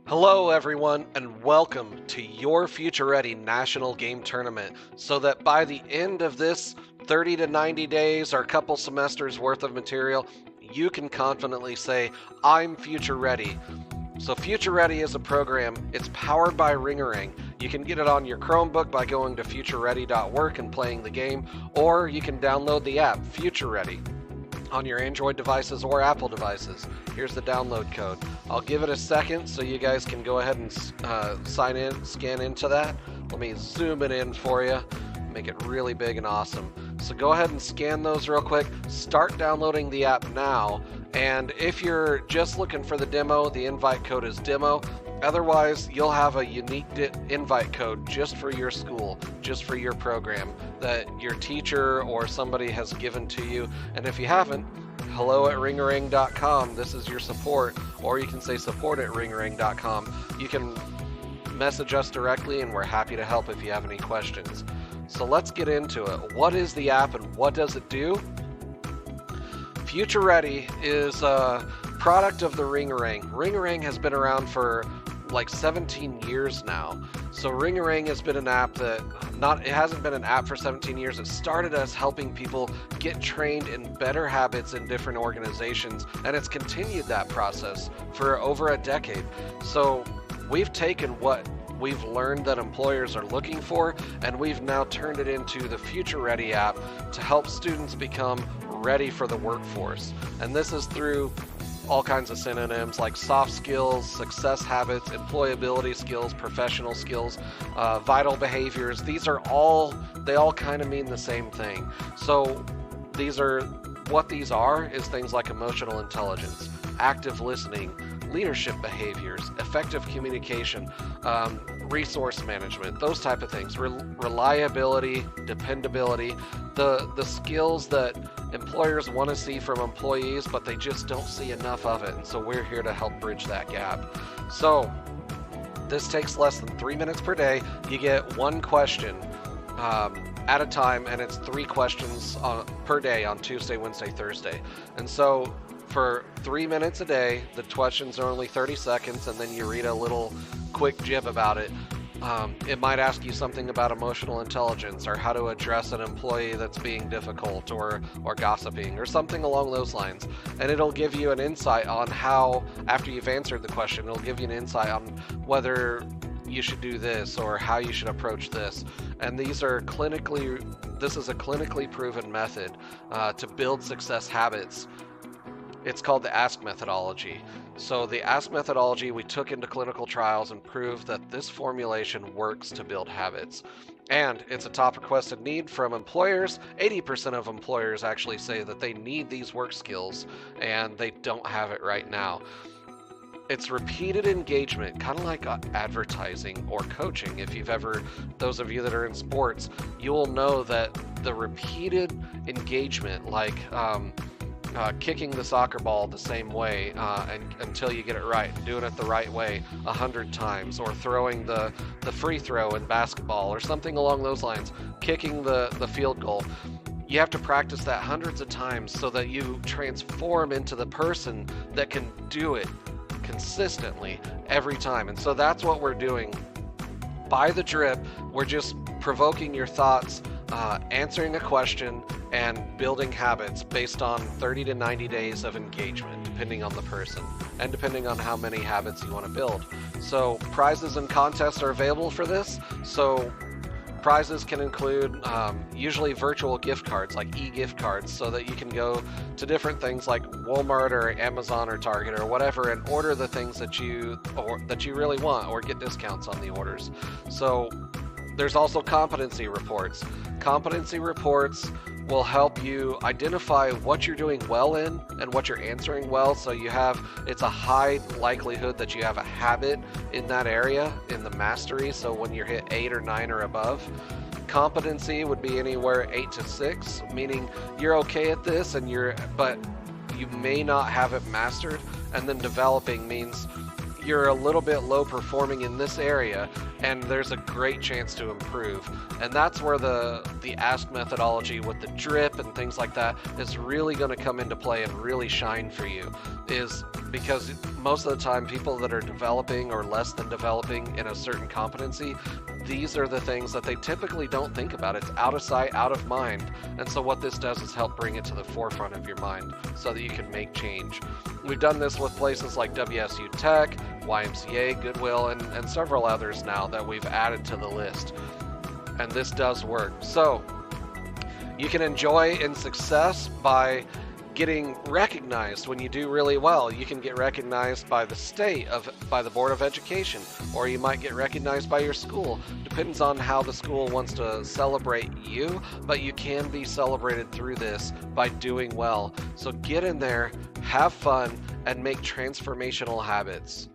Hello everyone and welcome to your Future Ready National Game Tournament so that by the end of this 30 to 90 days or a couple semesters worth of material, you can confidently say, I'm Future Ready. So Future Ready is a program, it's powered by Ringaring. You can get it on your Chromebook by going to futureready.work and playing the game, or you can download the app Future Ready on your Android devices or Apple devices. Here's the download code. I'll give it a second so you guys can go ahead and scan into that. Let me zoom it in for you, make it really big and awesome. So go ahead and scan those real quick. Start downloading the app now. And if you're just looking for the demo, the invite code is demo. Otherwise, you'll have a unique invite code just for your school, just for your program that your teacher or somebody has given to you. And if you haven't, hello@ringaring.com. This is your support, or you can say support@ringaring.com. You can message us directly and we're happy to help if you have any questions. So let's get into it. What is the app and what does it do? Future Ready is a product of the Ringaring. Ringaring has been around for like 17 years now. So Ringaring has been an app that it hasn't been an app for 17 years. It started as helping people get trained in better habits in different organizations, and it's continued that process for over a decade. So we've taken what we've learned that employers are looking for, and we've now turned it into the Future Ready app to help students become ready for the workforce. And this is through all kinds of synonyms like soft skills, success habits, employability skills, professional skills, vital behaviors. They all kind of mean the same thing. So what these are is things like emotional intelligence, active listening, leadership behaviors, effective communication, resource management, those type of things, reliability, dependability, the skills that employers want to see from employees, but they just don't see enough of it. And so we're here to help bridge that gap. So this takes less than 3 minutes per day. You get one question at a time, and it's 3 questions per day on Tuesday, Wednesday, Thursday. And so for 3 minutes a day, the questions are only 30 seconds, and then you read a little quick jib about it. It might ask you something about emotional intelligence or how to address an employee that's being difficult or gossiping or something along those lines. And it'll give you an insight on how, after you've answered the question, it'll give you an insight on whether you should do this or how you should approach this. And this is a clinically proven method to build success habits. It's called the ASK methodology. So the ASK methodology we took into clinical trials and proved that this formulation works to build habits. And it's a top requested need from employers. 80% of employers actually say that they need these work skills and they don't have it right now. It's repeated engagement, kind of like advertising or coaching. If you've ever, those of you that are in sports, you will know that the repeated engagement, like kicking the soccer ball the same way until you get it right, doing it the right way 100 times, or throwing the free throw in basketball or something along those lines, kicking the field goal. You have to practice that hundreds of times so that you transform into the person that can do it consistently every time. And so that's what we're doing. By the drip, we're just provoking your thoughts, answering a question, and building habits based on 30 to 90 days of engagement, depending on the person and depending on how many habits you want to build. So prizes and contests are available for this. So prizes can include usually virtual gift cards, like e-gift cards, so that you can go to different things like Walmart or Amazon or Target or whatever and order the things that you really want, or get discounts on the orders. So there's also competency reports. Competency reports will help you identify what you're doing well in and what you're answering well. So it's a high likelihood that you have a habit in that area, in the mastery. So when you hit 8 or 9 or above, competency would be anywhere 8 to 6, meaning you're okay at this but you may not have it mastered. And then developing means you're a little bit low performing in this area, and there's a great chance to improve. And that's where the ask methodology with the drip and things like that is really going to come into play and really shine for you, is because most of the time people that are developing or less than developing in a certain competency, these are the things that they typically don't think about. It's out of sight, out of mind. And so what this does is help bring it to the forefront of your mind so that you can make change. We've done this with places like WSU Tech, YMCA, Goodwill, and several others now that we've added to the list. And this does work. So you can enjoy in success by getting recognized when you do really well. You can get recognized by the state, by the Board of Education, or you might get recognized by your school. Depends on how the school wants to celebrate you, but you can be celebrated through this by doing well. So get in there, have fun, and make transformational habits.